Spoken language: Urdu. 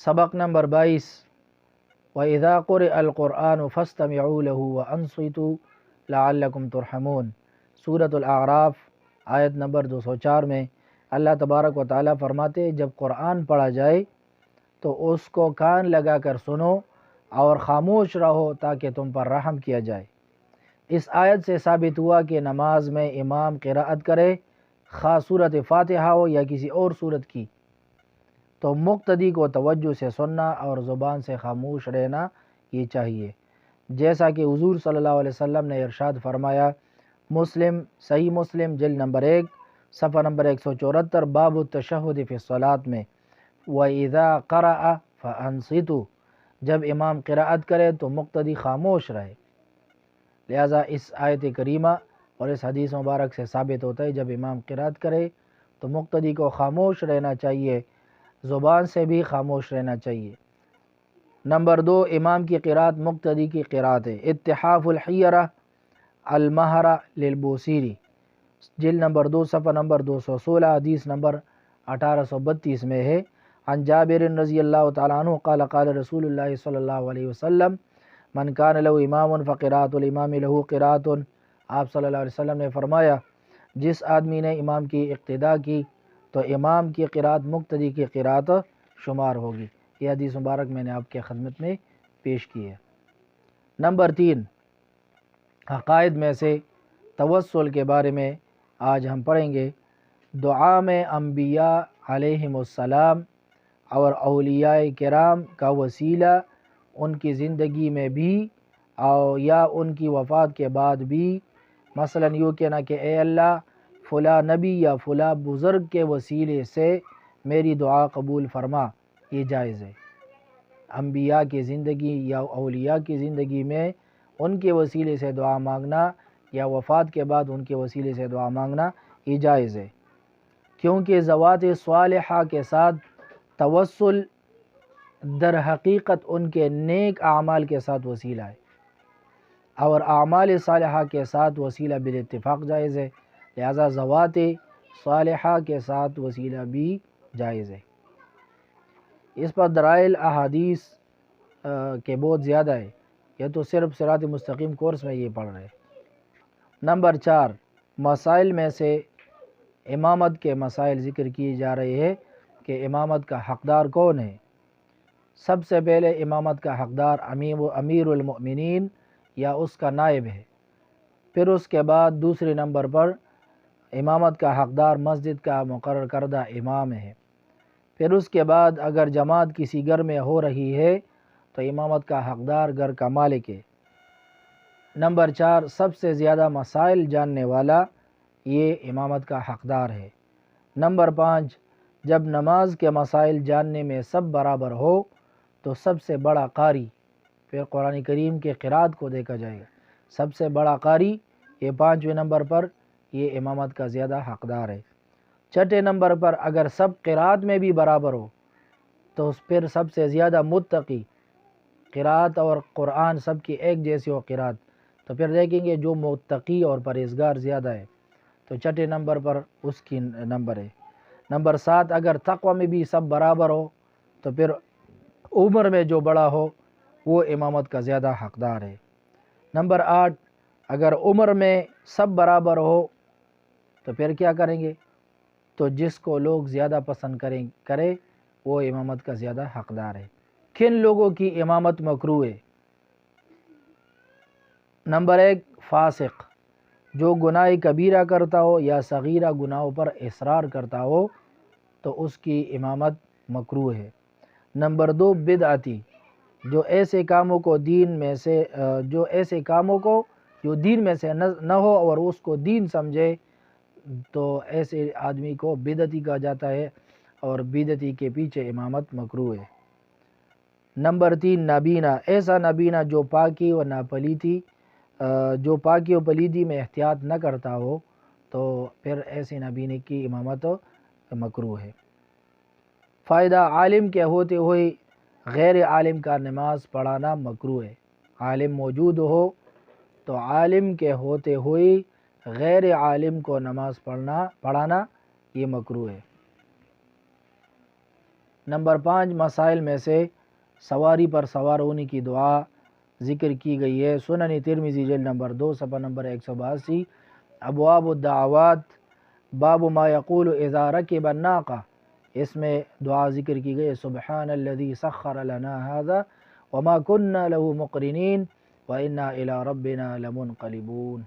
سبق نمبر 22 وَإِذَا قُرِئَ الْقُرْآنُ فَاسْتَمِعُوا لَهُ وَأَنصِتُوا لَعَلَّكُمْ تُرْحَمُونَ۔ سورۃ الأعراف آیت نمبر 204 میں اللہ تبارک و تعالیٰ فرماتے ہیں جب قرآن پڑھا جائے تو اس کو کان لگا کر سنو اور خاموش رہو تاکہ تم پر رحم کیا جائے۔ اس آیت سے ثابت ہوا کہ نماز میں امام قراءت کرے، خواہ سورۃ فاتحہ ہو یا کسی اور سورت کی، تو مقتدی کو توجہ سے سننا اور زبان سے خاموش رہنا یہ چاہیے، جیسا کہ حضور صلی اللہ علیہ وسلم نے ارشاد فرمایا۔ مسلم، صحیح مسلم جلد نمبر 1 صفحہ نمبر 174، باب التشہد فی الصلاۃ میں وَإِذَا قَرَأَ فَأَنصِتُوا، جب امام قراءت کرے تو مقتدی خاموش رہے۔ لہٰذا اس آیت کریمہ اور اس حدیث مبارک سے ثابت ہوتا ہے جب امام قراءت کرے تو مقتدی کو خاموش رہنا چاہیے، زبان سے بھی خاموش رہنا چاہیے۔ نمبر 2، امام کی قراءت مقتدی کی قراءت ہے۔ اتحاف الحیرہ المہرہ للبوصیری جلد نمبر 2 صفحہ نمبر 216، حدیث نمبر 1832 میں ہے۔ عن جابر رضی اللہ تعالیٰ عنہ قال قال رسول اللہ صلی اللہ علیہ وسلم من کان له امام فقراءۃ الامام له قراءۃ، آپ صلی اللہ علیہ وسلم نے فرمایا جس آدمی نے امام کی اقتداء کی تو امام کی قراءت مقتدی کی قراءت شمار ہوگی۔ یہ حدیث مبارک میں نے آپ کے خدمت میں پیش کی ہے۔ نمبر 3، عقائد میں سے توسل کے بارے میں آج ہم پڑھیں گے۔ دعا میں انبیاء علیہم السلام اور اولیاء کرام کا وسیلہ ان کی زندگی میں بھی اور یا ان کی وفات کے بعد بھی، مثلا یوں کہنا کہ اے اللہ فلاں نبی یا فلاں بزرگ کے وسیلے سے میری دعا قبول فرما، یہ جائز ہے۔ انبیاء کی زندگی یا اولیاء کی زندگی میں ان کے وسیلے سے دعا مانگنا یا وفات کے بعد ان کے وسیلے سے دعا مانگنا یہ جائز ہے، کیونکہ ذوات صالحہ کے ساتھ توسل در حقیقت ان کے نیک اعمال کے ساتھ وسیلہ ہے، اور اعمال صالحہ کے ساتھ وسیلہ بالاتفاق جائز ہے، لہذا ذوات صالحہ کے ساتھ وسیلہ بھی جائز ہے۔ اس پر دلائل احادیث کے بہت زیادہ ہے، یہ تو صرف صراط مستقیم کورس میں یہ پڑھ رہے ہیں۔ نمبر 4، مسائل میں سے امامت کے مسائل ذکر کیے جا رہے ہیں کہ امامت کا حقدار کون ہے۔ سب سے پہلے امامت کا حقدار امیر المؤمنین یا اس کا نائب ہے، پھر اس کے بعد دوسرے نمبر پر امامت کا حقدار مسجد کا مقرر کردہ امام ہے، پھر اس کے بعد اگر جماعت کسی گھر میں ہو رہی ہے تو امامت کا حقدار گھر کا مالک ہے۔ نمبر 4، سب سے زیادہ مسائل جاننے والا یہ امامت کا حقدار ہے۔ نمبر 5، جب نماز کے مسائل جاننے میں سب برابر ہو تو سب سے بڑا قاری، پھر قرآن کریم کے قرات کو دیکھا جائے گا، سب سے بڑا قاری یہ 5ویں نمبر پر یہ امامت کا زیادہ حقدار ہے۔ چھٹے نمبر پر اگر سب قرات میں بھی برابر ہو تو پھر سب سے زیادہ متقی، قرات اور قرآن سب کی ایک جیسی ہو قرات، تو پھر دیکھیں گے جو متقی اور پرہیزگار زیادہ ہے تو چھٹے نمبر پر اس کی نمبر ہے۔ نمبر 7، اگر تقوی میں بھی سب برابر ہو تو پھر عمر میں جو بڑا ہو وہ امامت کا زیادہ حقدار ہے۔ نمبر 8، اگر عمر میں سب برابر ہو تو پھر کیا کریں گے، تو جس کو لوگ زیادہ پسند کرے وہ امامت کا زیادہ حقدار ہے۔ کن لوگوں کی امامت مکروہ ہے؟ نمبر 1، فاسق، جو گناہ کبیرہ کرتا ہو یا صغیرہ گناہوں پر اصرار کرتا ہو تو اس کی امامت مکروہ ہے۔ نمبر 2، بدعتی، جو ایسے کاموں کو جو دین میں سے نہ ہو اور اس کو دین سمجھے تو ایسے آدمی کو بدعتی کہا جاتا ہے اور بدعتی کے پیچھے امامت مکروہ ہے۔ نمبر 3، نابینا، ایسا نابینا جو پاکی و پلیدی میں احتیاط نہ کرتا ہو تو پھر ایسے نابینے کی امامت مکروہ ہے۔ فائدہ، عالم کے ہوتے ہوئے غیر عالم کا نماز پڑھانا مکروہ ہے۔ عالم موجود ہو تو عالم کے ہوتے ہوئے غیر عالم کو نماز پڑھانا یہ مکروہ ہے۔ نمبر 5 مسائل میں سے سواری پر سوار ہونے کی دعا ذکر کی گئی ہے۔ سنن ترمذی جلد نمبر 2 صفحہ نمبر 182، ابواب الدعوات باب ما یقول اذا رکب الناقہ، اس میں دعا ذکر کی گئی ہے، سبحان الذی سخر لنا هذا وما كنا له مقرنین وإنا إلى ربنا لمنقلبون۔